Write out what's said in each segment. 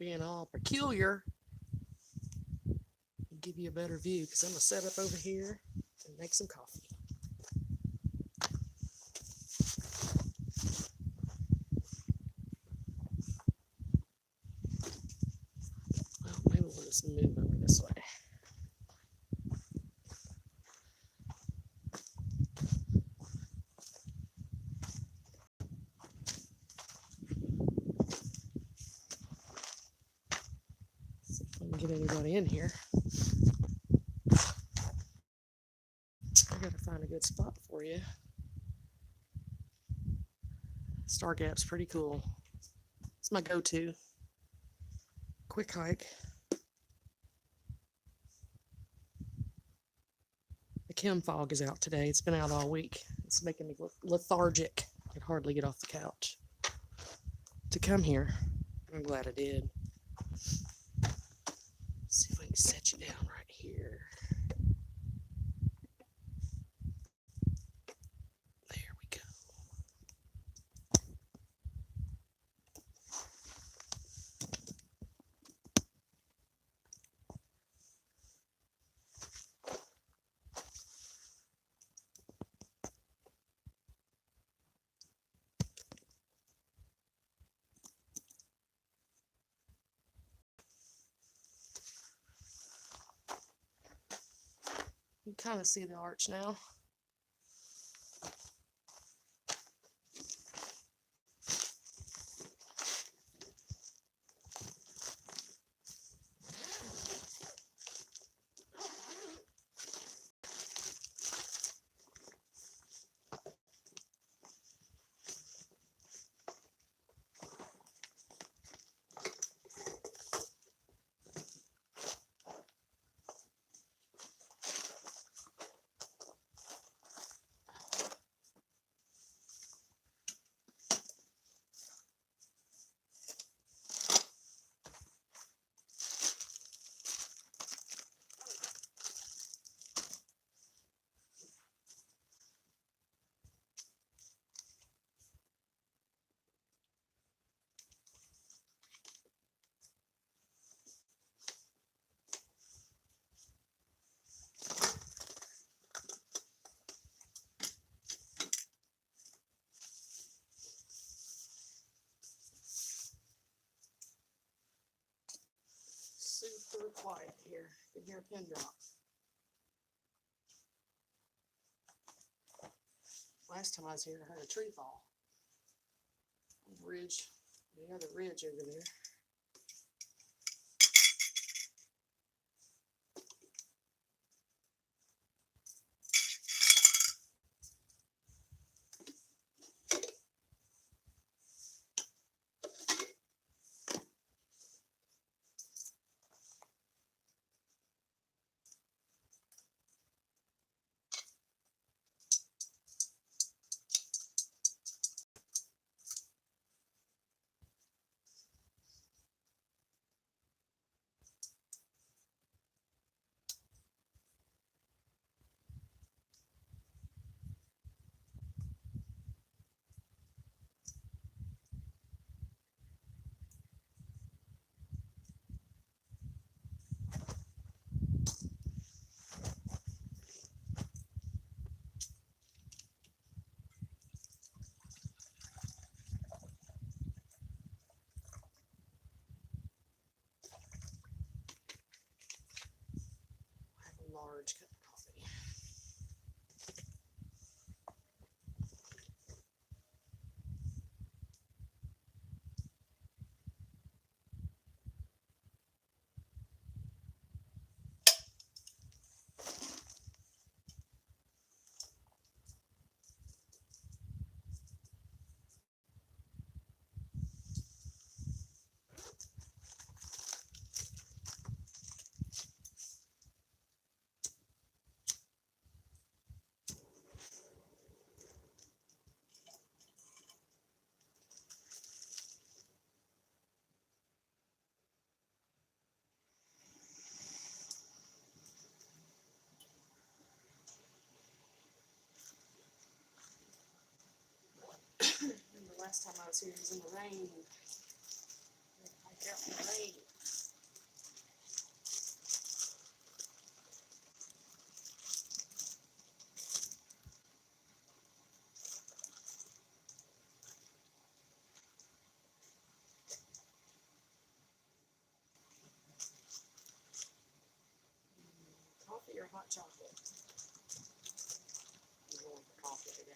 being all peculiar and give you a better view because I'm going to set up over here and make some coffee. Well, maybe we'll just move over this way. See if I can get anybody in here. I gotta find a good spot for you. Stargap's pretty cool. It's my go-to. Quick hike. The chem fog is out today. It's been out all week. It's making me lethargic. I can hardly get off the couch to come here. I'm glad I did. Let's see if I can set you down right here. There we go. You can kind of see the arch now. Super quiet here. You can hear a pin drop. Last time I was here, I heard a tree fall. The ridge, the other ridge over there. Large cup of coffee. Last time I was here, it was in the rain. I got in the rain. or hot chocolate? I'm going for coffee today.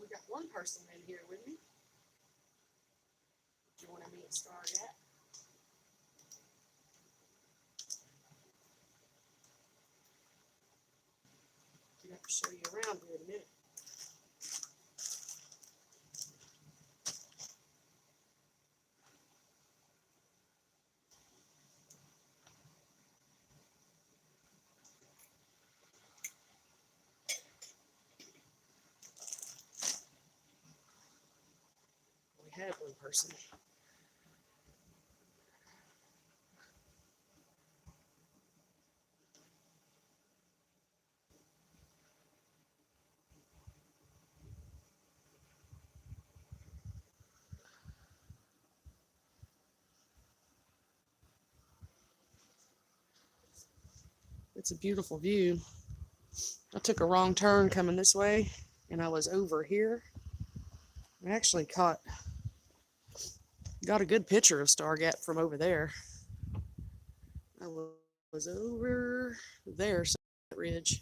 We got one person in here with me. Do you want to meet Stargap? I'm going to show you around here in a minute. We had one person. It's a beautiful view. I took a wrong turn coming this way, and I was over here. I actually got a good picture of Stargap from over there. I was over there, Summit Ridge.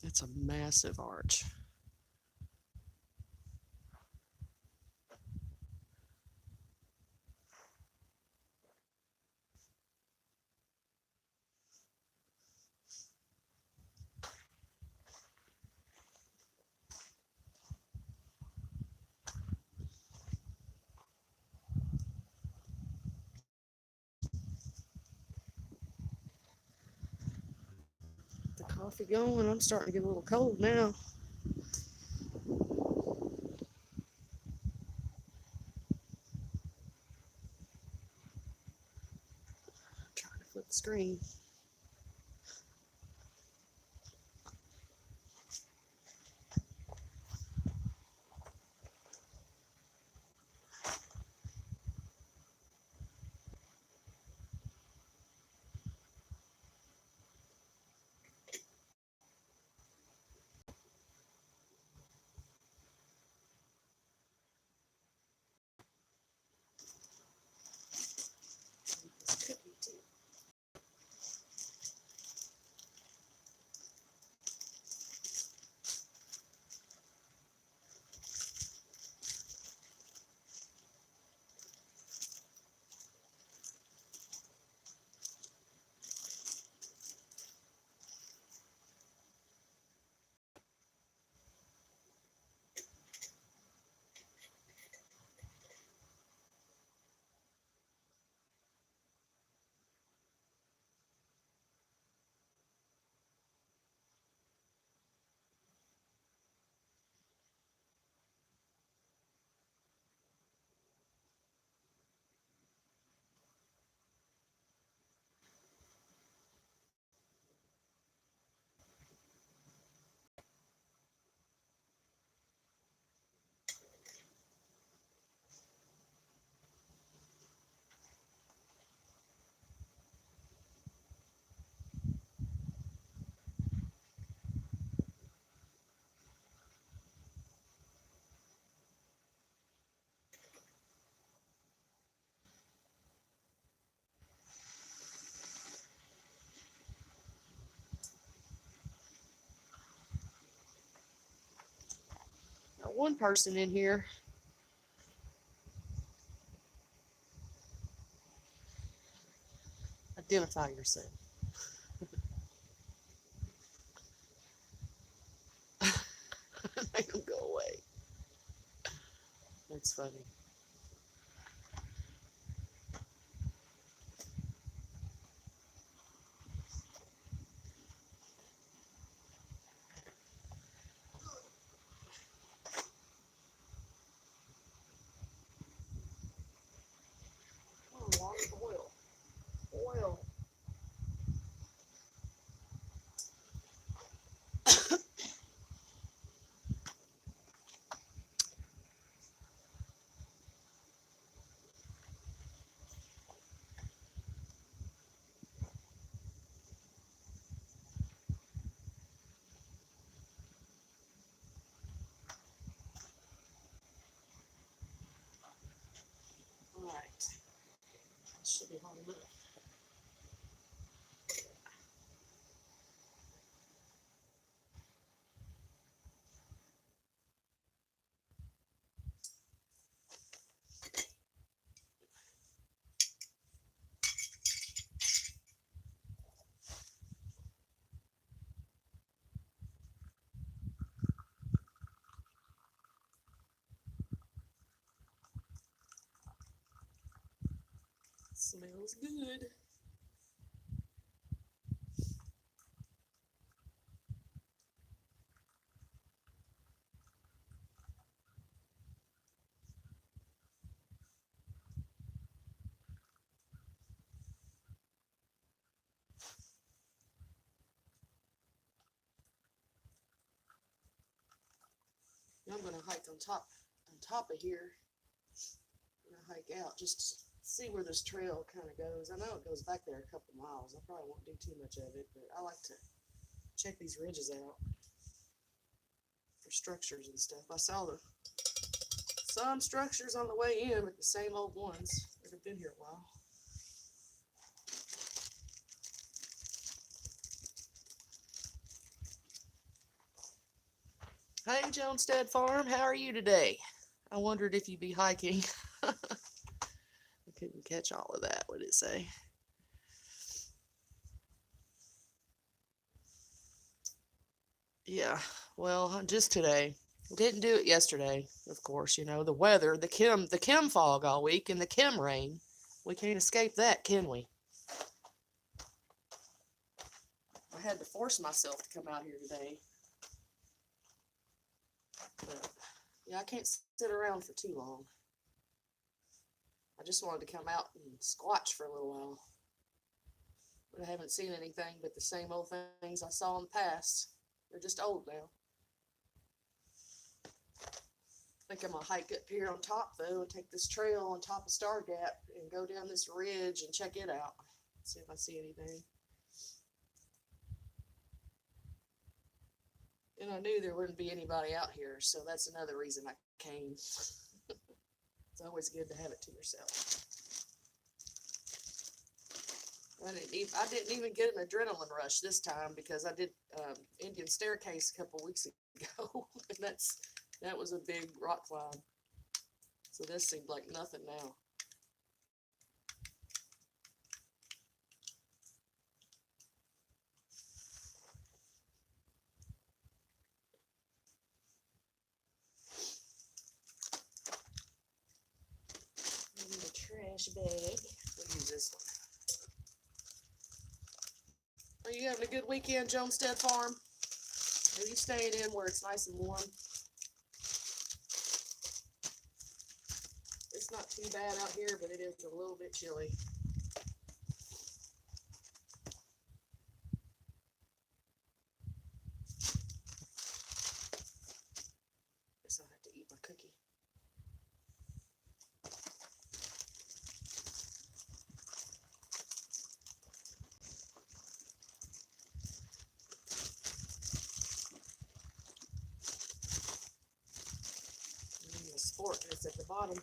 It's a massive arch. The coffee going. I'm starting to get a little cold now. I'm trying to flip the screen. Got one person in here. Identify yourself. Make them go away. That's funny. Oh, oil. Oil. All right. Should be hot enough. Smells good. Now I'm gonna hike on top of here. I'm gonna hike out just to see where this trail kind of goes. I know it goes back there a couple miles. I probably won't do too much of it, but I like to check these ridges out for structures and stuff. I saw some structures on the way in, but the same old ones that have been here a while. Hey, Jonestead Farm, how are you today? I wondered if you'd be hiking. I couldn't catch all of that. What did it say? Yeah, well, just today. Didn't do it yesterday, of course. You know, the weather, the chem fog all week and the chem rain. We can't escape that, can we? I had to force myself to come out here today. But, yeah, I can't sit around for too long. I just wanted to come out and squatch for a little while. But I haven't seen anything but the same old things I saw in the past. They're just old now. I think I'm gonna hike up here on top though and take this trail on top of Stargap and go down this ridge and check it out. See if I see anything. And I knew there wouldn't be anybody out here, so that's another reason I came. It's always good to have it to yourself. I didn't even get an adrenaline rush this time because I did Indian Staircase a couple weeks ago, and that was a big rock climb. So this seemed like nothing now. In the trash bag. We'll use this one. Are you having a good weekend, Jonestead Farm? Are you staying in where it's nice and warm? It's not too bad out here, but it is a little bit chilly. Guess I'll have to eat my cookie. The sport is at the bottom.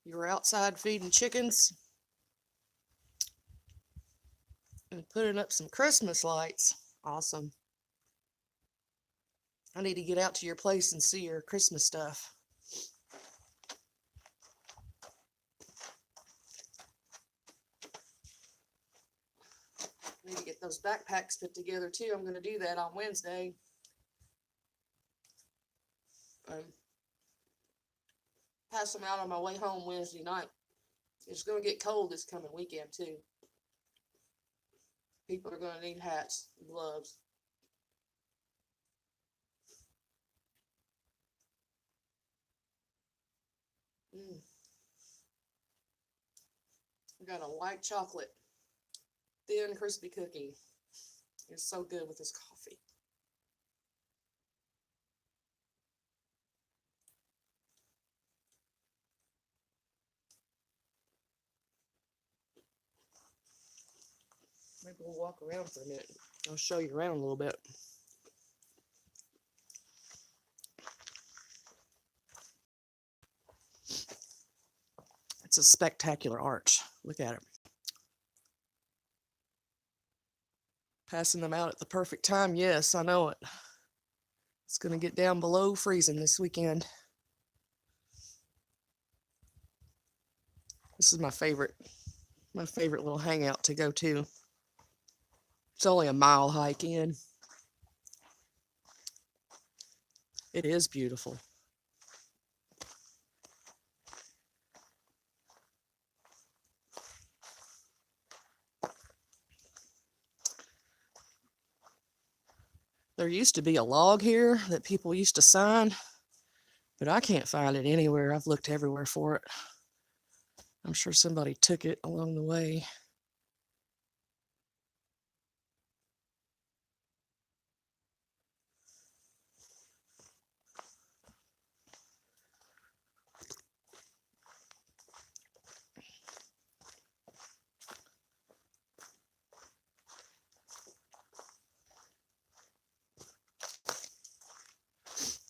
You were outside feeding chickens and putting up some Christmas lights. Awesome. I need to get out to your place and see your Christmas stuff. I need to get those backpacks put together too. I'm going to do that on Wednesday. Pass them out on my way home Wednesday night. It's going to get cold this coming weekend too. People are going to need hats and gloves. I got a white chocolate, thin, crispy cookie. It's so good with this coffee. Maybe we'll walk around for a minute. I'll show you around a little bit. It's a spectacular arch. Look at it. Passing them out at the perfect time. Yes, I know it. It's going to get down below freezing this weekend. This is my favorite little hangout to go to. It's only a mile hike in. It is beautiful. There used to be a log here that people used to sign, but I can't find it anywhere. I've looked everywhere for it. I'm sure somebody took it along the way.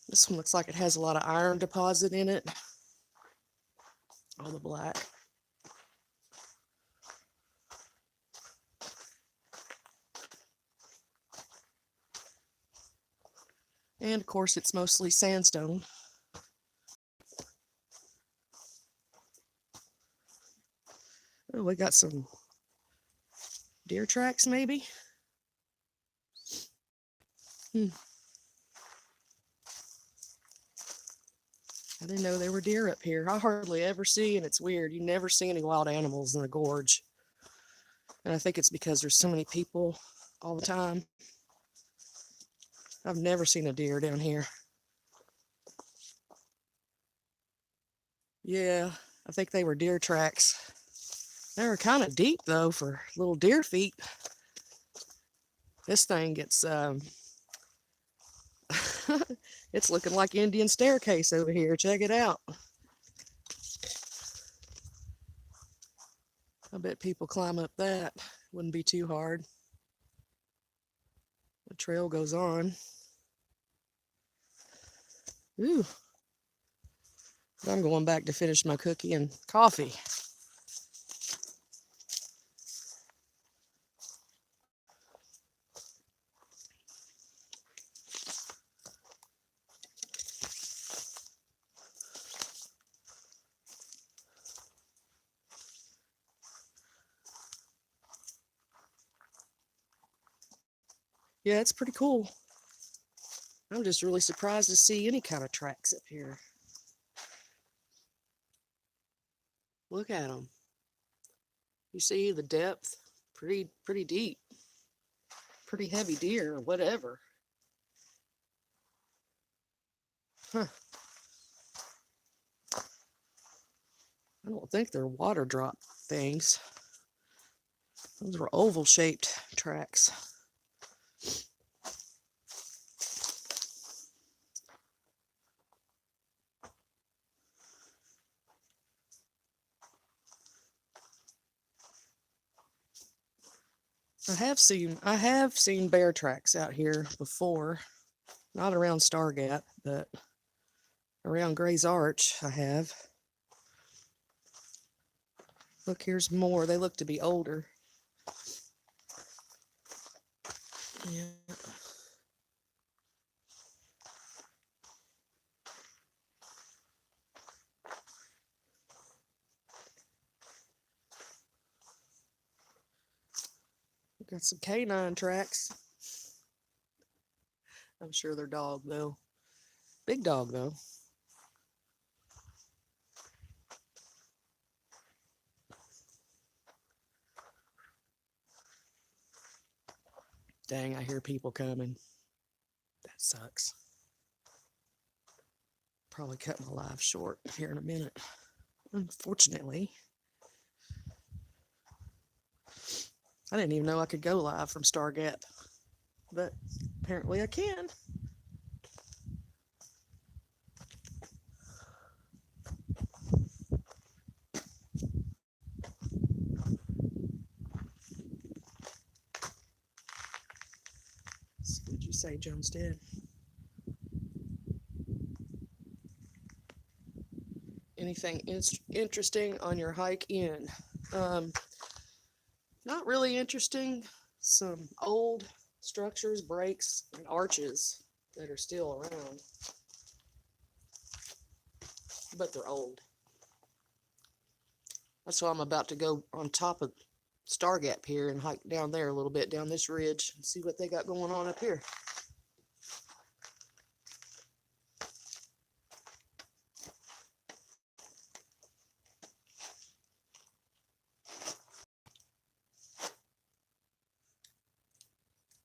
This one looks like it has a lot of iron deposit in it. All the black. And of course it's mostly sandstone. Oh, we got some deer tracks maybe. I didn't know there were deer up here. I hardly ever see, and it's weird, you never see any wild animals in the gorge. And I think it's because there's so many people all the time. I've never seen a deer down here. Yeah, I think they were deer tracks. They were kind of deep though for little deer feet. This thing gets, it's looking like Indian staircase over here. Check it out. I bet people climb up that. Wouldn't be too hard. The trail goes on. Ooh. I'm going back to finish my cookie and coffee. Yeah, it's pretty cool. I'm just really surprised to see any kind of tracks up here. Look at them. You see the depth? Pretty deep. Pretty heavy deer or whatever. Huh. I don't think they're water drop things. Those were oval shaped tracks. I have seen bear tracks out here before. Not around Stargap, but around Gray's Arch I have. Look, here's more. They look to be older. Yeah. Got some canine tracks. I'm sure they're dog though. Big dog though. Dang, I hear people coming. That sucks. Probably cut my live short here in a minute. Unfortunately. I didn't even know I could go live from Stargap. But apparently I can. What did you say, Jonestead? Anything interesting on your hike in? Not really interesting. Some old structures, breaks, and arches that are still around. But they're old. That's why I'm about to go on top of Stargap here and hike down there a little bit, down this ridge, and see what they got going on up here.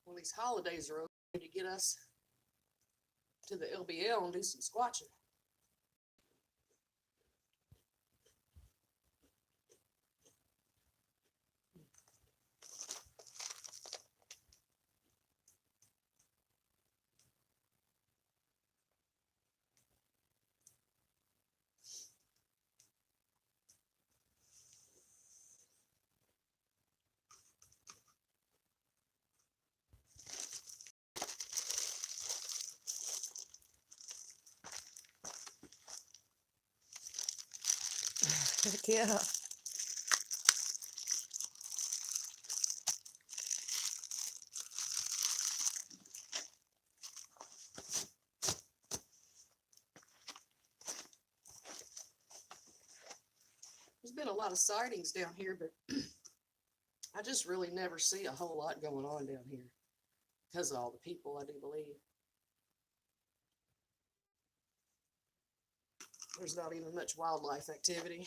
Well, these holidays are over to get us to the LBL and do some squatching. Heck yeah. There's been a lot of sightings down here, but I just really never see a whole lot going on down here because of all the people, I do believe. There's not even much wildlife activity.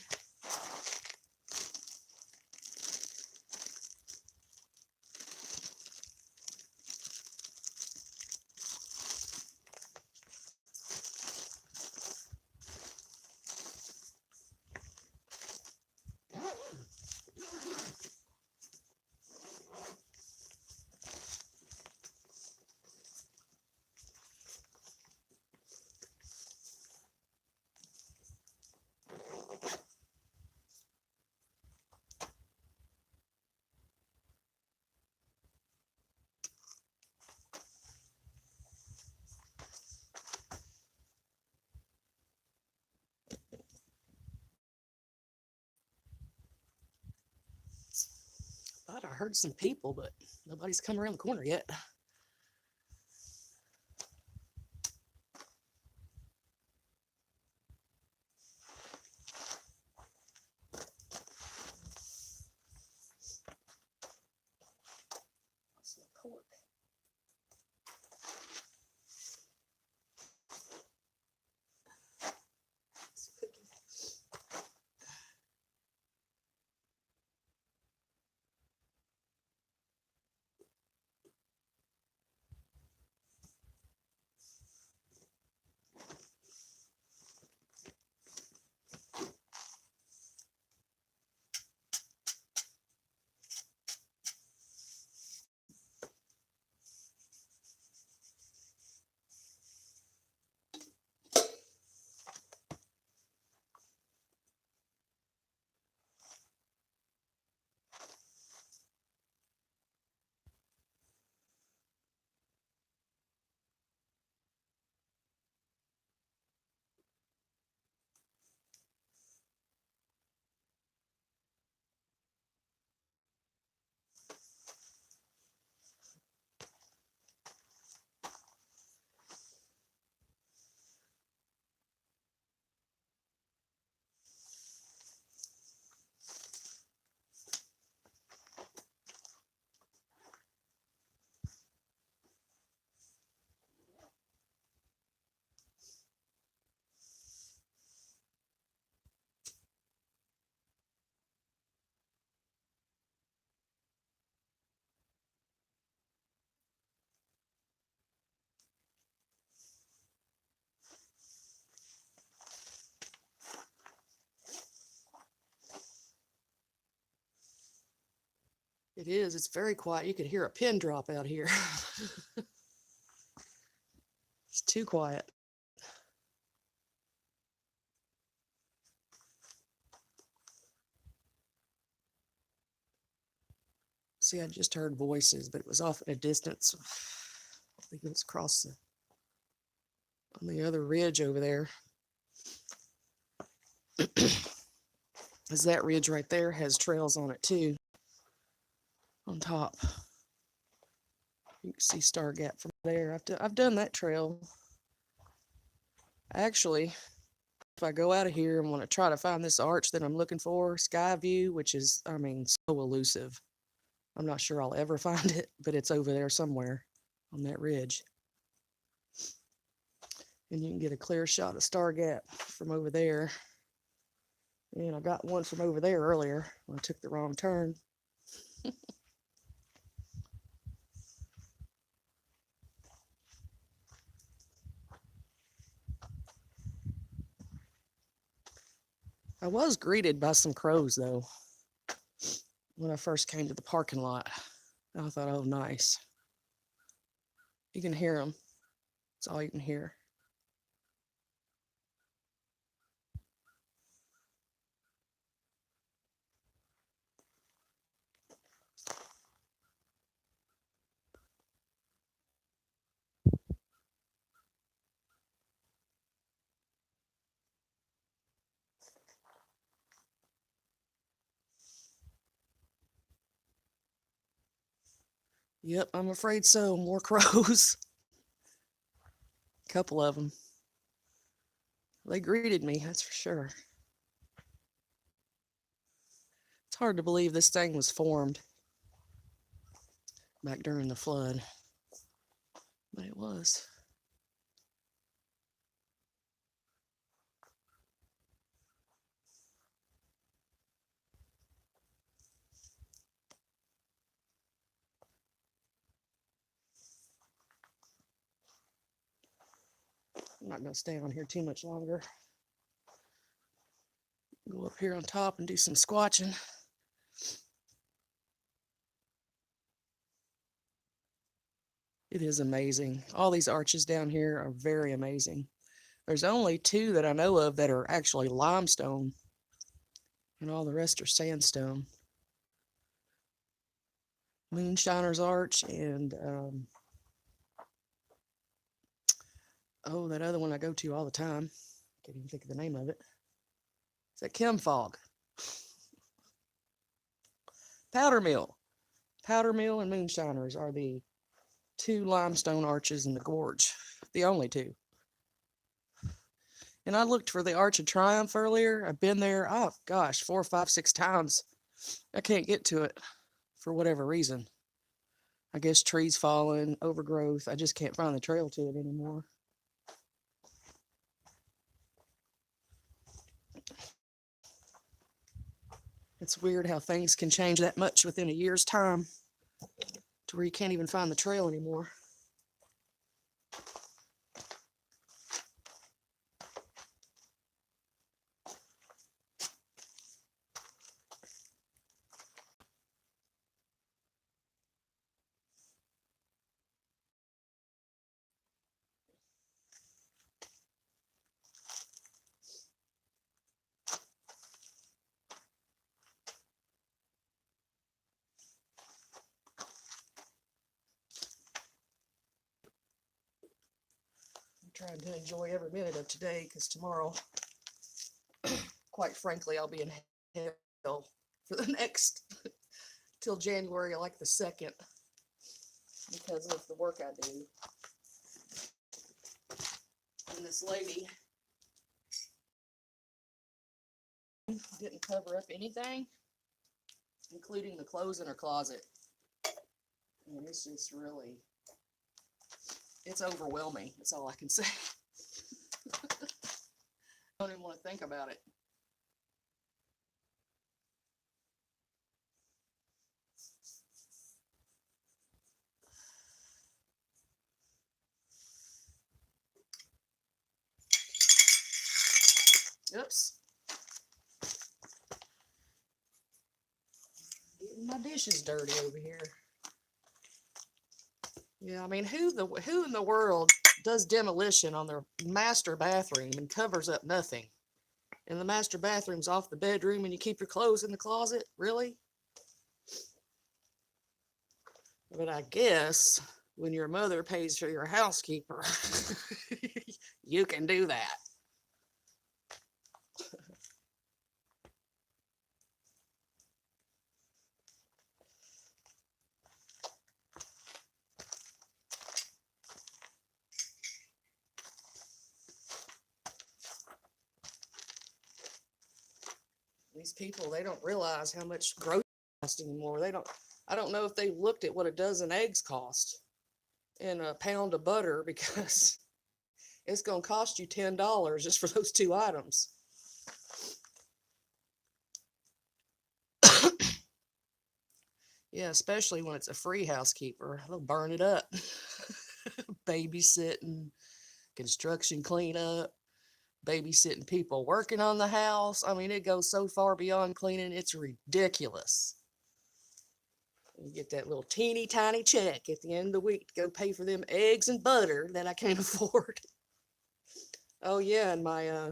Thought I heard some people, but nobody's come around the corner yet. It is. It's very quiet. You could hear a pin drop out here. It's too quiet. See, I just heard voices, but it was off at a distance. I think it was across on the other ridge over there. Because that ridge right there has trails on it too. On top. You can see Stargap from there. I've done that trail. Actually, if I go out of here and want to try to find this arch that I'm looking for, Sky View, which is, I mean, so elusive. I'm not sure I'll ever find it, but it's over there somewhere on that ridge. And you can get a clear shot of Stargap from over there. And I got one from over there earlier when I took the wrong turn. I was greeted by some crows, though, when I first came to the parking lot. I thought, oh, nice. You can hear them. That's all you can hear. Yep, I'm afraid so. More crows. A couple of them. They greeted me, that's for sure. It's hard to believe this thing was formed back during the flood, but it was. I'm not going to stay on here too much longer. Go up here on top and do some squatching. It is amazing. All these arches down here are very amazing. There's only two that I know of that are actually limestone, and all the rest are sandstone. Moonshiner's Arch and, oh, that other one I go to all the time. Can't even think of the name of it. It's at Chem Fog. Powder Mill. Powder Mill and Moonshiners are the two limestone arches in the gorge. The only two. And I looked for the Arch of Triumph earlier. I've been there, oh gosh, 4, 5, 6 times. I can't get to it for whatever reason. I guess trees falling, overgrowth. I just can't find the trail to it anymore. It's weird how things can change that much within a year's time to where you can't even find the trail anymore. Trying to enjoy every minute of today because tomorrow, quite frankly, I'll be in hell for the next till January, like the 2nd, because of the work I do. And this lady didn't cover up anything, including the clothes in her closet. And it's just really, it's overwhelming. That's all I can say. I don't even want to think about it. Oops. My dish is dirty over here. Yeah, I mean, who in the world does demolition on their master bathroom and covers up nothing? And the master bathroom's off the bedroom and you keep your clothes in the closet? Really? But I guess when your mother pays for your housekeeper, you can do that. These people, they don't realize how much groceries cost anymore. I don't know if they looked at what a dozen eggs cost and a pound of butter because it's going to cost you $10 just for those two items. Yeah, especially when it's a free housekeeper. They'll burn it up. Babysitting, construction cleanup, babysitting people working on the house. I mean, it goes so far beyond cleaning, it's ridiculous. You get that little teeny tiny check at the end of the week to go pay for them eggs and butter that I can't afford. Oh yeah, and my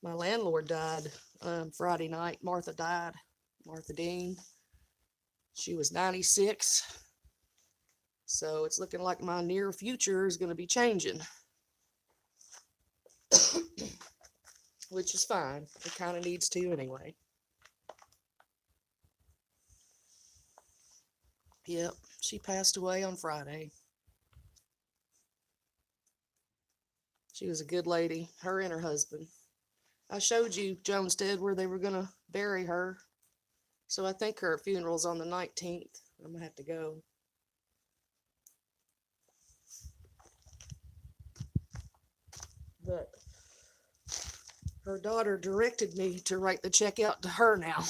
landlord died Friday night. Martha died. Martha Dean. She was 96. So it's looking like my near future is going to be changing. Which is fine. It kind of needs to anyway. Yep, she passed away on Friday. She was a good lady, her and her husband. I showed you Jonestead where they were going to bury her. So I think her funeral's on the 19th. I'm going to have to go. But her daughter directed me to write the check out to her now.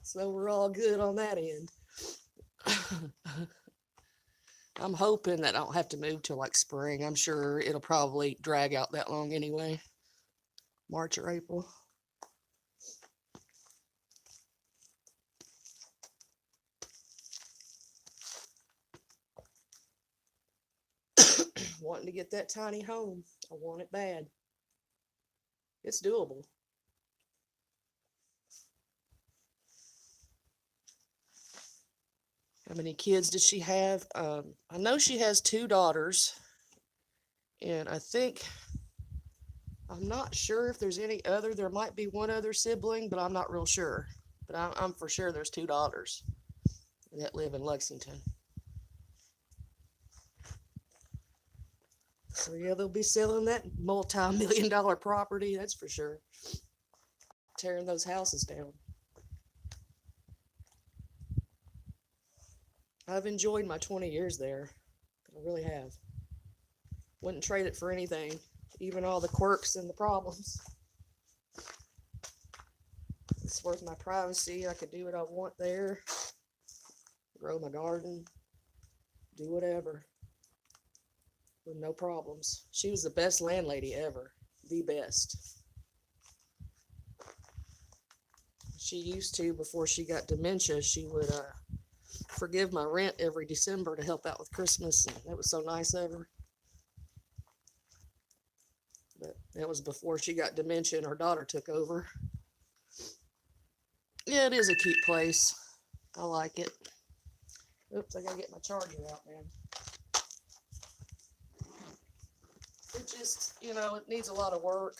So we're all good on that end. I'm hoping that I don't have to move till like spring. I'm sure it'll probably drag out that long anyway. March or April. Wanting to get that tiny home. I want it bad. It's doable. How many kids does she have? I know she has 2 daughters. And I'm not sure if there's any other. There might be one other sibling, but I'm not real sure. But I'm for sure there's 2 daughters that live in Lexington. So yeah, they'll be selling that multi-million-dollar property, that's for sure. Tearing those houses down. I've enjoyed my 20 years there. I really have. Wouldn't trade it for anything, even all the quirks and the problems. It's worth my privacy. I could do what I want there. Grow my garden. Do whatever. With no problems. She was the best landlady ever. The best. She used to, before she got dementia, she would forgive my rent every December to help out with Christmas, and that was so nice of her. But that was before she got dementia and her daughter took over. Yeah, it is a cute place. I like it. Oops, I gotta get my charger out, man. It just, it needs a lot of work.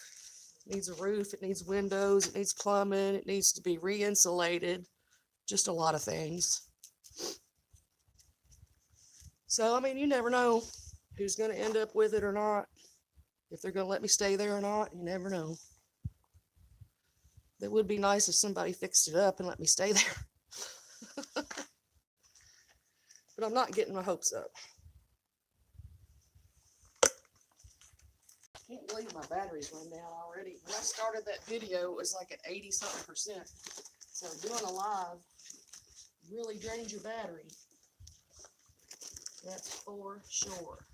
It needs a roof, it needs windows, it needs plumbing, it needs to be re-insulated. Just a lot of things. So, I mean, you never know who's going to end up with it or not. If they're going to let me stay there or not, you never know. It would be nice if somebody fixed it up and let me stay there. But I'm not getting my hopes up. I can't believe my battery's run down already. When I started that video, it was like at 80-something%. So doing a live really drains your battery. That's for sure.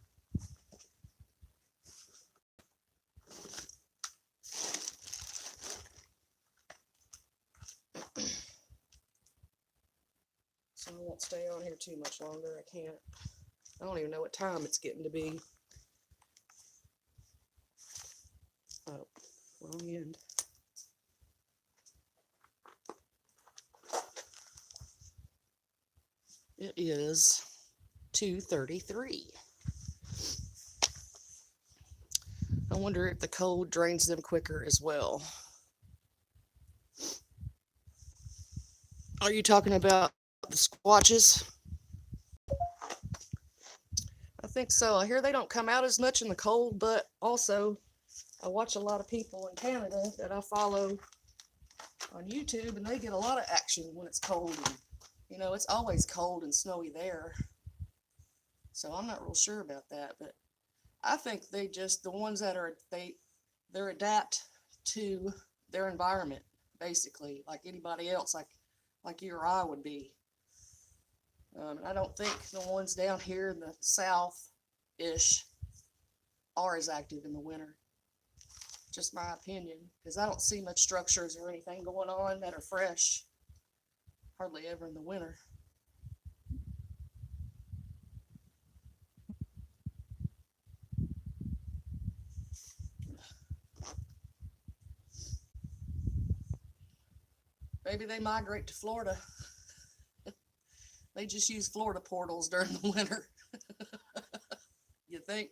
won't stay on here too much longer. I can't. I don't even know what time it's getting to be. Oh, wrong end. It is 2:33. I wonder if the cold drains them quicker as well. Are you talking about the squatches? I think so. I hear they don't come out as much in the cold, but also I watch a lot of people in Canada that I follow on YouTube, and they get a lot of action when it's cold. And, you know, it's always cold and snowy there. So I'm not real sure about that, but I think they just, the ones that are, they're adapt to their environment, basically, like anybody else, like you or I would be. And I don't think the ones down here in the south-ish are as active in the winter. Just my opinion, because I don't see much structures or anything going on that are fresh, hardly ever in the winter. Maybe they migrate to Florida. They just use Florida portals during the winter. You think?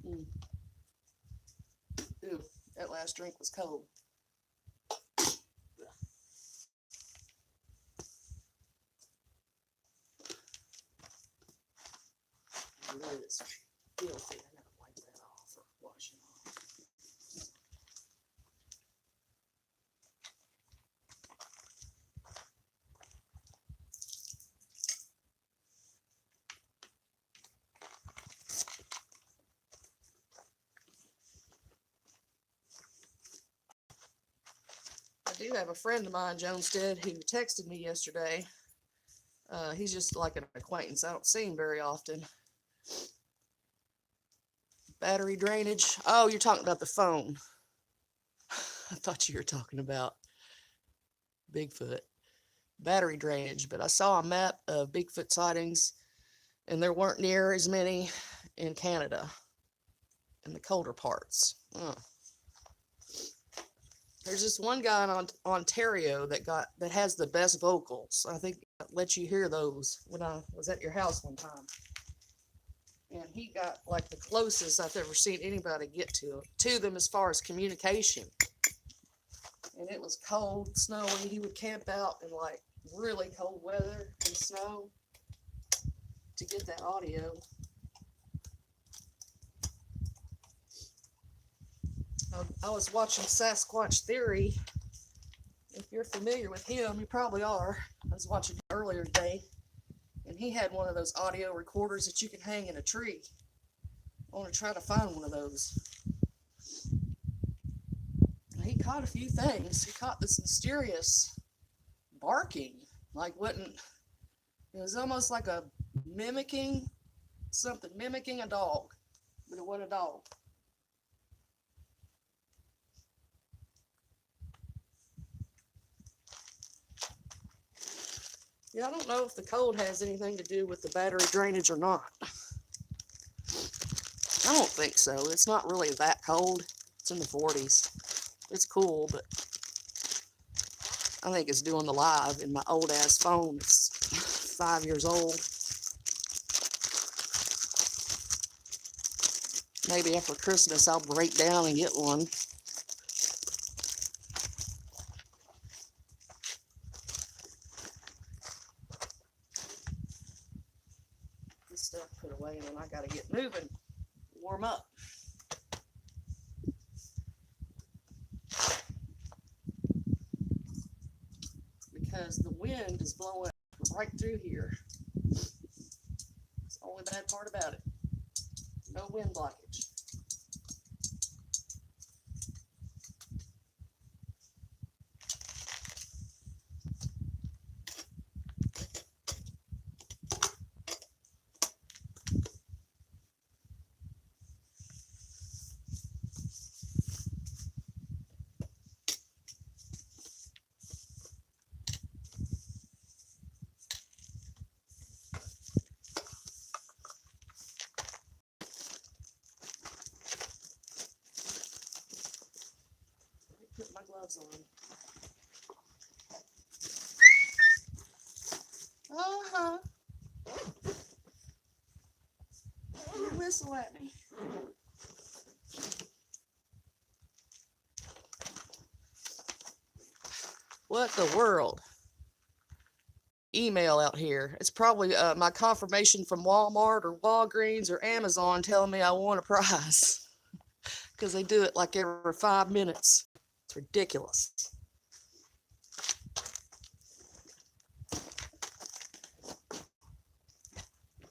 Ooh, that last drink was cold. It is filthy. I gotta wipe that off or wash it off. I do have a friend of mine, Jonestead, who texted me yesterday. He's just like an acquaintance. I don't see him very often. Battery drainage. Oh, you're talking about the phone. I thought you were talking about Bigfoot. Battery drainage, but I saw a map of Bigfoot sightings, and there weren't near as many in Canada, in the colder parts. There's this one guy in Ontario that has the best vocals. I think I let you hear those when I was at your house one time. And he got like the closest I've ever seen anybody get to them as far as communication. And it was cold, snowy. He would camp out in like really cold weather and snow to get that audio. I was watching Sasquatch Theory. If you're familiar with him, you probably are. I was watching earlier today, and he had one of those audio recorders that you can hang in a tree. I want to try to find one of those. He caught a few things. He caught this mysterious barking, like it was almost like mimicking a dog, but it wasn't a dog. Yeah, I don't know if the cold has anything to do with the battery drainage or not. I don't think so. It's not really that cold. It's in the 40s. It's cool, but I think it's doing the live in my old ass phone. It's 5 years old. Maybe after Christmas I'll break down and get one. This stuff put away, and then I gotta get moving, warm up. Because the wind is blowing right through here. It's the only bad part about it. No wind blockage. gloves on. Uh-huh. You whistle at me. What the world? Email out here. It's probably my confirmation from Walmart or Walgreens or Amazon telling me I won a prize. Because they do it like every 5 minutes. It's ridiculous.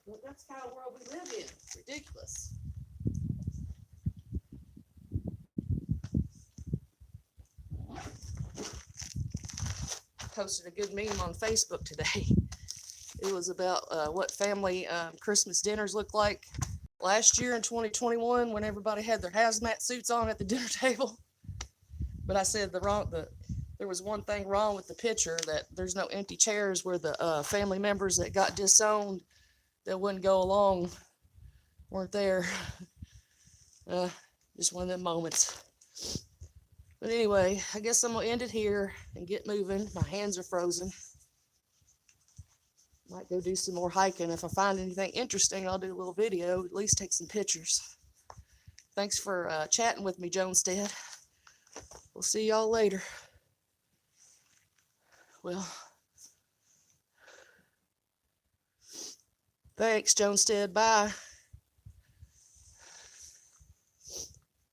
But that's the kind of world we live in. It's ridiculous. I posted a good meme on Facebook today. It was about what family Christmas dinners look like last year in 2021 when everybody had their hazmat suits on at the dinner table. But I said there was one thing wrong with the picture, that there's no empty chairs where the family members that got disowned that wouldn't go along weren't there. Just one of them moments. But anyway, I guess I'm going to end it here and get moving. My hands are frozen. Might go do some more hiking. If I find anything interesting, I'll do a little video, at least take some pictures. Thanks for chatting with me, Jonestead. We'll see y'all later. Well, thanks, Jonestead. Bye.